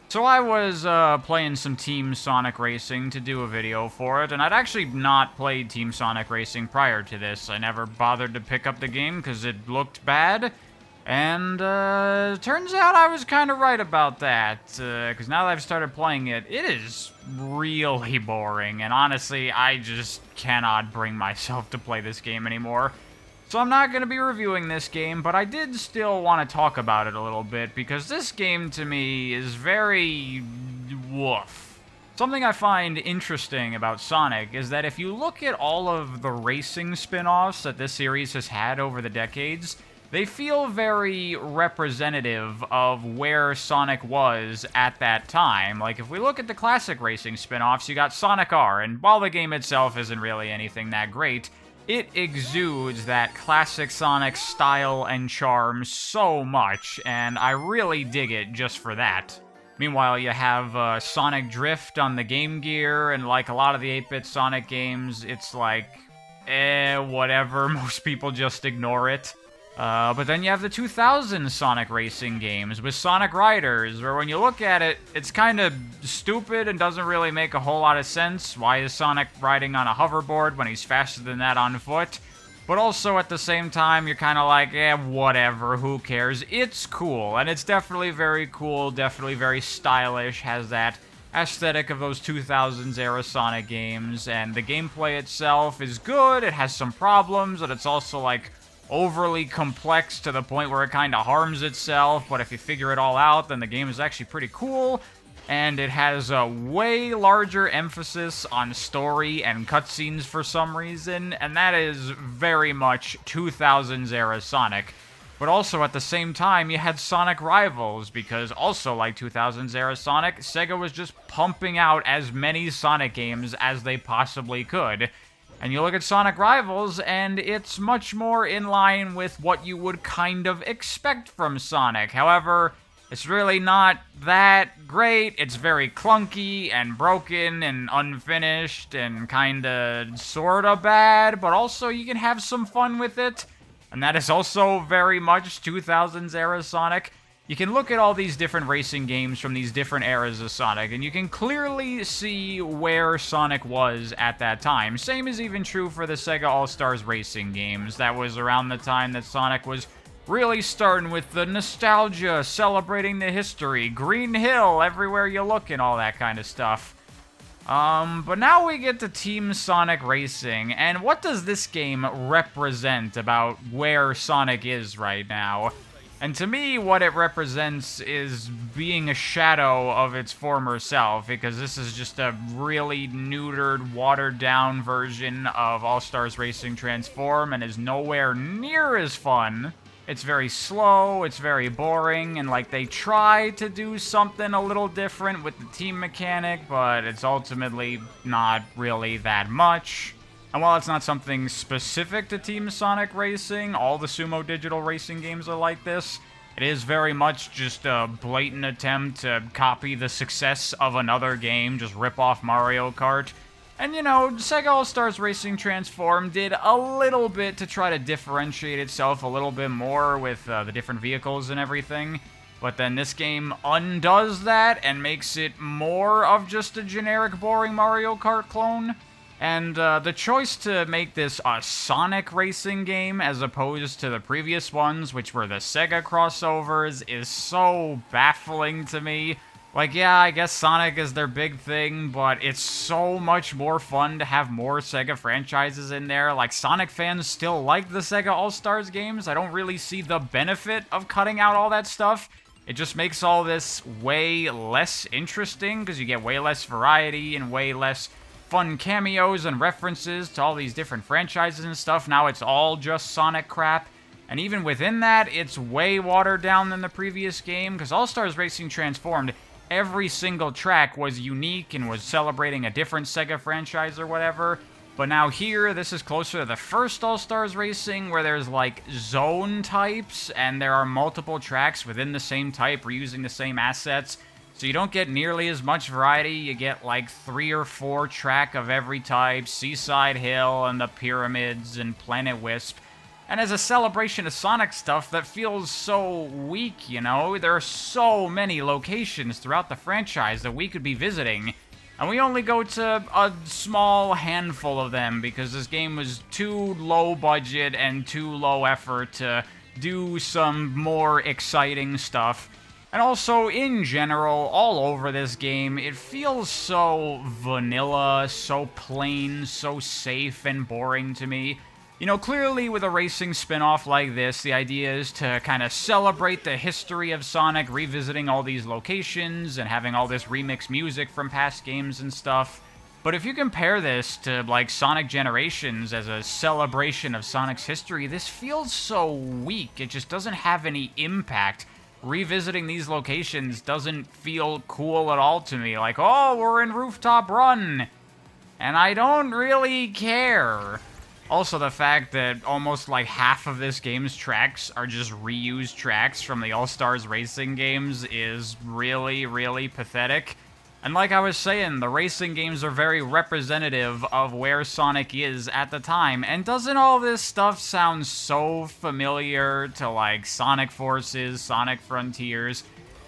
So I was playing some Team Sonic Racing to do a video for it, and I'd actually not played Team Sonic Racing prior to this. I never bothered to pick up the game because it looked bad, and turns out I was kind of right about that, because now that I've started playing it, it is really boring, and honestly, I just cannot bring myself to play this game anymore. So I'm not going to be reviewing this game, but I did still want to talk about it a little bit, because this game to me is very woof. Something I find interesting about Sonic is that if you look at all of the racing spin-offs that this series has had over the decades, they feel very representative of where Sonic was at that time. Like, if we look at the classic racing spin-offs, you got Sonic R, and while the game itself isn't really anything that great, it exudes that classic Sonic style and charm so much, and I really dig it just for that. Meanwhile, you have Sonic Drift on the Game Gear, and like a lot of the 8-bit Sonic games, it's like, whatever, most people just ignore it. But then you have the 2000 Sonic racing games with Sonic Riders, where when you look at it, it's kind of stupid and doesn't really make a whole lot of sense. Why is Sonic riding on a hoverboard when he's faster than that on foot? But also at the same time, you're kind of like, whatever, who cares? It's cool, and it's definitely very cool, definitely very stylish, has that aesthetic of those 2000s era Sonic games, and the gameplay itself is good, it has some problems, but it's also like overly complex to the point where it kind of harms itself, but if you figure it all out, then the game is actually pretty cool, and it has a way larger emphasis on story and cutscenes for some reason, and that is very much 2000s era Sonic. But also at the same time, you had Sonic Rivals, because also like 2000s era Sonic, Sega was just pumping out as many Sonic games as they possibly could. And you look at Sonic Rivals, and it's much more in line with what you would kind of expect from Sonic. However, it's really not that great. It's very clunky and broken and unfinished and kinda sorta bad, but also you can have some fun with it. And that is also very much 2000s era Sonic. You can look at all these different racing games from these different eras of Sonic, and you can clearly see where Sonic was at that time. Same is even true for the Sega All-Stars racing games. That was around the time that Sonic was really starting with the nostalgia, celebrating the history, Green Hill everywhere you look, and all that kind of stuff. But now we get to Team Sonic Racing, and what does this game represent about where Sonic is right now? And to me, what it represents is being a shadow of its former self, because this is just a really neutered, watered-down version of All-Stars Racing Transform, and is nowhere near as fun. It's very slow, it's very boring, and like they try to do something a little different with the team mechanic, but it's ultimately not really that much. And while it's not something specific to Team Sonic Racing, all the Sumo Digital racing games are like this. It is very much just a blatant attempt to copy the success of another game, just rip off Mario Kart. And you know, Sega All-Stars Racing Transform did a little bit to try to differentiate itself a little bit more with the different vehicles and everything. But then this game undoes that and makes it more of just a generic, boring Mario Kart clone. And the choice to make this a Sonic racing game as opposed to the previous ones, which were the Sega crossovers, is so baffling to me. Like, yeah, I guess Sonic is their big thing, but it's so much more fun to have more Sega franchises in there. Like, Sonic fans still like the Sega All-Stars games. I don't really see the benefit of cutting out all that stuff. It just makes all this way less interesting, because you get way less variety and way less fun cameos and references to all these different franchises and stuff. Now it's all just Sonic crap. And even within that, it's way watered down than the previous game, because All-Stars Racing Transformed, every single track was unique and was celebrating a different Sega franchise or whatever. But now here, this is closer to the first All-Stars Racing, where there's like zone types, and there are multiple tracks within the same type reusing the same assets. So you don't get nearly as much variety. You get like 3 or 4 track of every type, Seaside Hill and the Pyramids and Planet Wisp. And as a celebration of Sonic stuff, that feels so weak, you know? There are so many locations throughout the franchise that we could be visiting, and we only go to a small handful of them because this game was too low budget and too low effort to do some more exciting stuff. And also, in general, all over this game, it feels so vanilla, so plain, so safe and boring to me. You know, clearly with a racing spin-off like this, the idea is to kind of celebrate the history of Sonic, revisiting all these locations and having all this remix music from past games and stuff. But if you compare this to, like, Sonic Generations as a celebration of Sonic's history, this feels so weak. It just doesn't have any impact. Revisiting these locations doesn't feel cool at all to me. Like, oh, we're in Rooftop Run, and I don't really care. Also, the fact that almost like half of this game's tracks are just reused tracks from the All-Stars Racing games is really, really pathetic. And like I was saying, the racing games are very representative of where Sonic is at the time. And doesn't all this stuff sound so familiar to like Sonic Forces, Sonic Frontiers?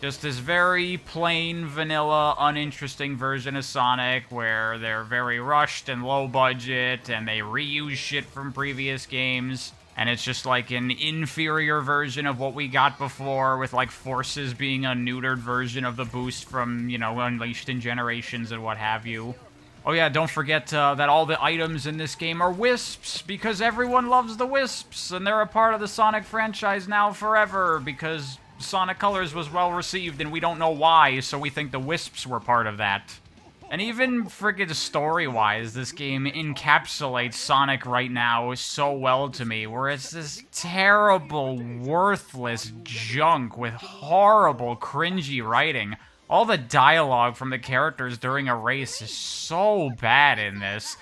Just this very plain, vanilla, uninteresting version of Sonic where they're very rushed and low budget and they reuse shit from previous games. And it's just like an inferior version of what we got before, with like Forces being a neutered version of the boost from, you know, Unleashed in Generations and what have you. Oh yeah, don't forget that all the items in this game are Wisps, because everyone loves the Wisps, and they're a part of the Sonic franchise now forever, because Sonic Colors was well received and we don't know why, so we think the Wisps were part of that. And even friggin' story-wise, this game encapsulates Sonic right now so well to me, where it's this terrible, worthless junk with horrible, cringy writing. All the dialogue from the characters during a race is so bad in this.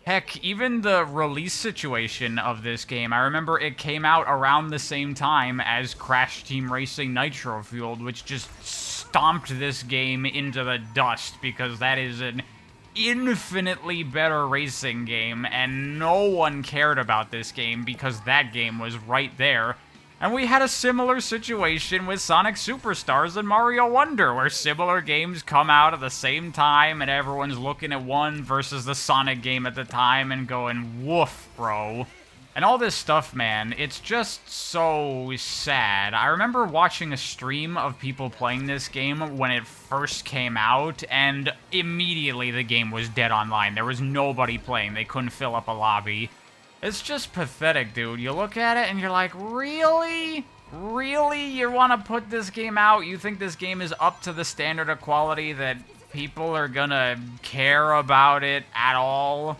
Heck, even the release situation of this game, I remember it came out around the same time as Crash Team Racing Nitro Fueled, which just stomped this game into the dust, because that is an infinitely better racing game, and no one cared about this game because that game was right there. And we had a similar situation with Sonic Superstars and Mario Wonder, where similar games come out at the same time and everyone's looking at one versus the Sonic game at the time and going, woof, bro. And all this stuff, man, it's just so sad. I remember watching a stream of people playing this game when it first came out, and immediately the game was dead online. There was nobody playing. They couldn't fill up a lobby. It's just pathetic, dude. You look at it and you're like, really? Really? You want to put this game out? You think this game is up to the standard of quality that people are gonna care about it at all?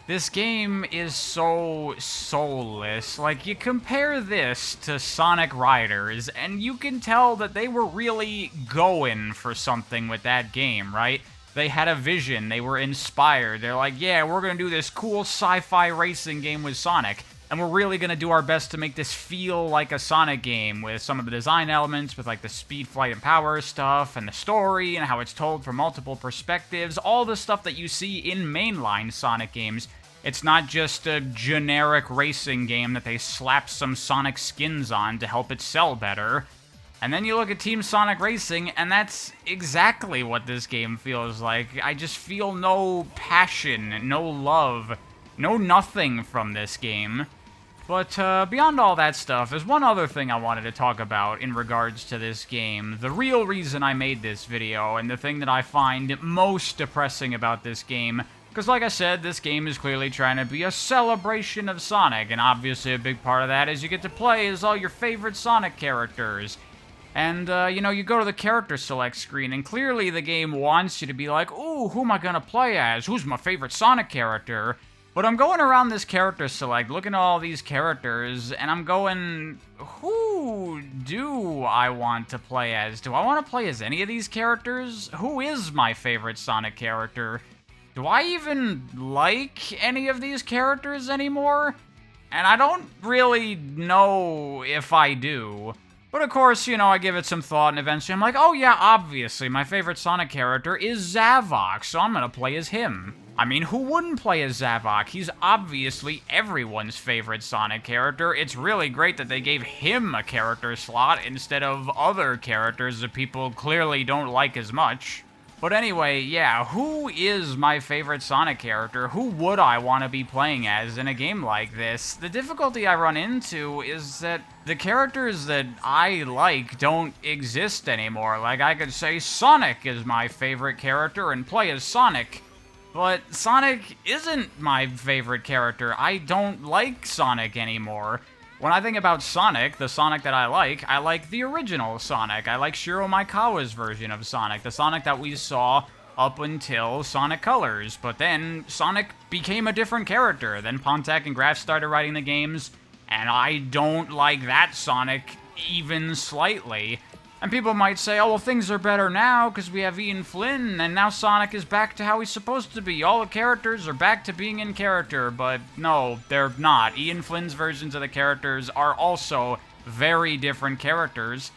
This game is so soulless. Like, you compare this to Sonic Riders, and you can tell that they were really going for something with that game, right? They had a vision, they were inspired, they're like, yeah, we're gonna do this cool sci-fi racing game with Sonic, and we're really gonna do our best to make this feel like a Sonic game with some of the design elements, with like the speed, flight, and power stuff, and the story, and how it's told from multiple perspectives, all the stuff that you see in mainline Sonic games. It's not just a generic racing game that they slap some Sonic skins on to help it sell better. And then you look at Team Sonic Racing, and that's exactly what this game feels like. I just feel no passion, no love, no nothing from this game. But beyond all that stuff, there's one other thing I wanted to talk about in regards to this game. The real reason I made this video, and the thing that I find most depressing about this game. Because like I said, this game is clearly trying to be a celebration of Sonic, and obviously a big part of that is you get to play as all your favorite Sonic characters. And, you know, you go to the character select screen, and clearly the game wants you to be like, ooh, who am I gonna play as? Who's my favorite Sonic character? But I'm going around this character select, looking at all these characters, and I'm going, who do I want to play as? Do I want to play as any of these characters? Who is my favorite Sonic character? Do I even like any of these characters anymore? And I don't really know if I do. But of course, you know, I give it some thought, and eventually I'm like, oh yeah, obviously, my favorite Sonic character is Zavok, so I'm gonna play as him. I mean, who wouldn't play as Zavok? He's obviously everyone's favorite Sonic character. It's really great that they gave him a character slot instead of other characters that people clearly don't like as much. But anyway, yeah, who is my favorite Sonic character? Who would I want to be playing as in a game like this? The difficulty I run into is that the characters that I like don't exist anymore. Like, I could say Sonic is my favorite character and play as Sonic. But Sonic isn't my favorite character. I don't like Sonic anymore. When I think about Sonic, the Sonic that I like the original Sonic. I like Shiro Maikawa's version of Sonic, the Sonic that we saw up until Sonic Colors. But then Sonic became a different character. Then Pontac and Graf started writing the games, and I don't like that Sonic even slightly. And people might say, oh, well, things are better now because we have Ian Flynn, and now Sonic is back to how he's supposed to be. All the characters are back to being in character, but no, they're not. Ian Flynn's versions of the characters are also very different characters,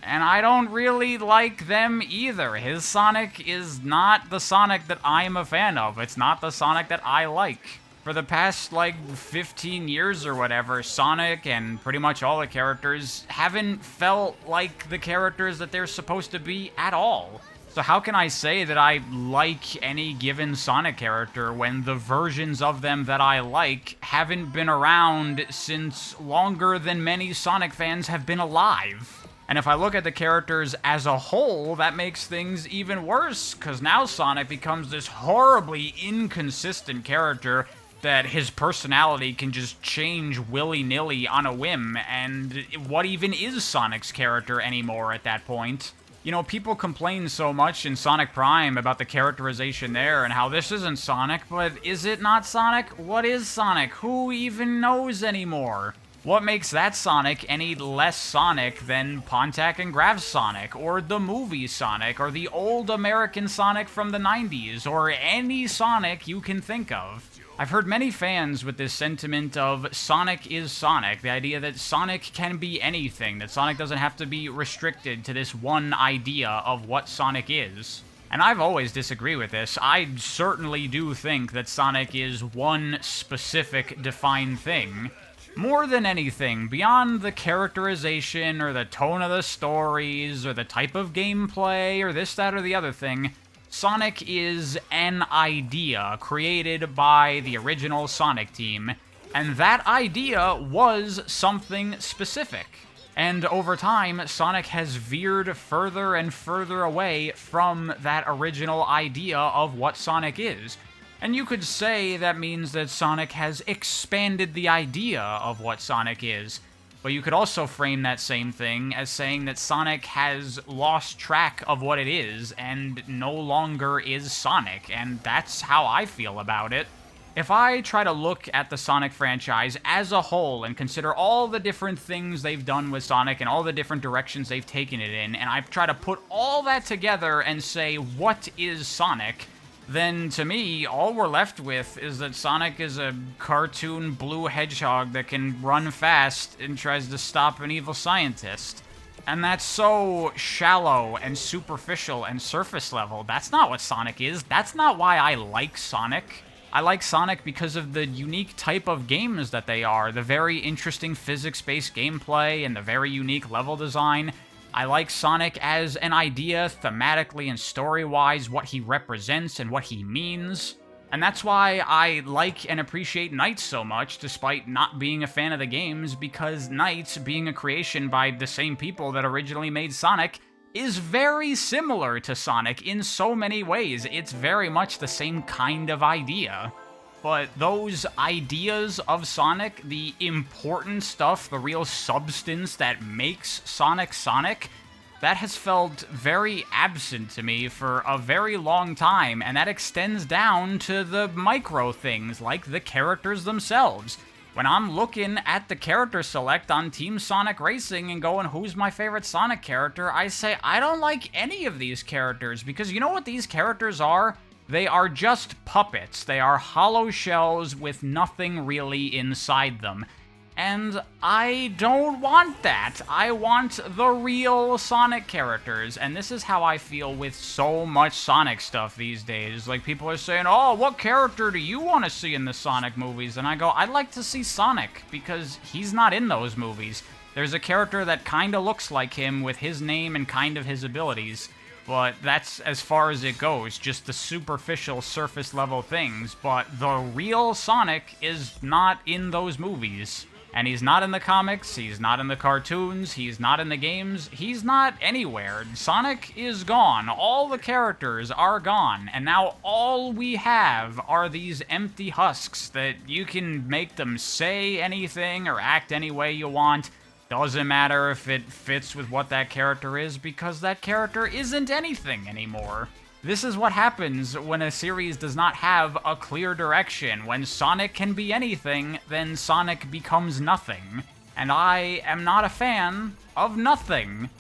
and I don't really like them either. His Sonic is not the Sonic that I'm a fan of. It's not the Sonic that I like. For the past, 15 years or whatever, Sonic and pretty much all the characters haven't felt like the characters that they're supposed to be at all. So how can I say that I like any given Sonic character when the versions of them that I like haven't been around since longer than many Sonic fans have been alive? And if I look at the characters as a whole, that makes things even worse, because now Sonic becomes this horribly inconsistent character that his personality can just change willy-nilly on a whim, and what even is Sonic's character anymore at that point? You know, people complain so much in Sonic Prime about the characterization there and how this isn't Sonic, but is it not Sonic? What is Sonic? Who even knows anymore? What makes that Sonic any less Sonic than Pontac and Graf's Sonic, or the movie Sonic, or the old American Sonic from the 90s, or any Sonic you can think of? I've heard many fans with this sentiment of Sonic is Sonic, the idea that Sonic can be anything, that Sonic doesn't have to be restricted to this one idea of what Sonic is. And I've always disagreed with this. I certainly do think that Sonic is one specific defined thing. More than anything, beyond the characterization or the tone of the stories or the type of gameplay or this, that, or the other thing, Sonic is an idea created by the original Sonic team, and that idea was something specific. And over time, Sonic has veered further and further away from that original idea of what Sonic is. And you could say that means that Sonic has expanded the idea of what Sonic is. But you could also frame that same thing as saying that Sonic has lost track of what it is and no longer is Sonic, and that's how I feel about it. If I try to look at the Sonic franchise as a whole and consider all the different things they've done with Sonic and all the different directions they've taken it in, and I try to put all that together and say, what is Sonic? Then, to me, all we're left with is that Sonic is a cartoon blue hedgehog that can run fast and tries to stop an evil scientist. And that's so shallow and superficial and surface level. That's not what Sonic is. That's not why I like Sonic. I like Sonic because of the unique type of games that they are, the very interesting physics-based gameplay and the very unique level design. I like Sonic as an idea, thematically and story-wise, what he represents and what he means. And that's why I like and appreciate Knights so much, despite not being a fan of the games, because Knights, being a creation by the same people that originally made Sonic, is very similar to Sonic in so many ways. It's very much the same kind of idea. But those ideas of Sonic, the important stuff, the real substance that makes Sonic Sonic, that has felt very absent to me for a very long time, and that extends down to the micro things, like the characters themselves. When I'm looking at the character select on Team Sonic Racing and going, who's my favorite Sonic character, I say, I don't like any of these characters, because you know what these characters are? They are just puppets. They are hollow shells with nothing really inside them. And I don't want that. I want the real Sonic characters. And this is how I feel with so much Sonic stuff these days. Like, people are saying, oh, what character do you want to see in the Sonic movies? And I go, I'd like to see Sonic, because he's not in those movies. There's a character that kinda looks like him with his name and kind of his abilities. But that's as far as it goes, just the superficial, surface-level things. But the real Sonic is not in those movies. And he's not in the comics, he's not in the cartoons, he's not in the games, he's not anywhere. Sonic is gone. All the characters are gone. And now all we have are these empty husks that you can make them say anything or act any way you want. Doesn't matter if it fits with what that character is, because that character isn't anything anymore. This is what happens when a series does not have a clear direction. When Sonic can be anything, then Sonic becomes nothing. And I am not a fan of nothing.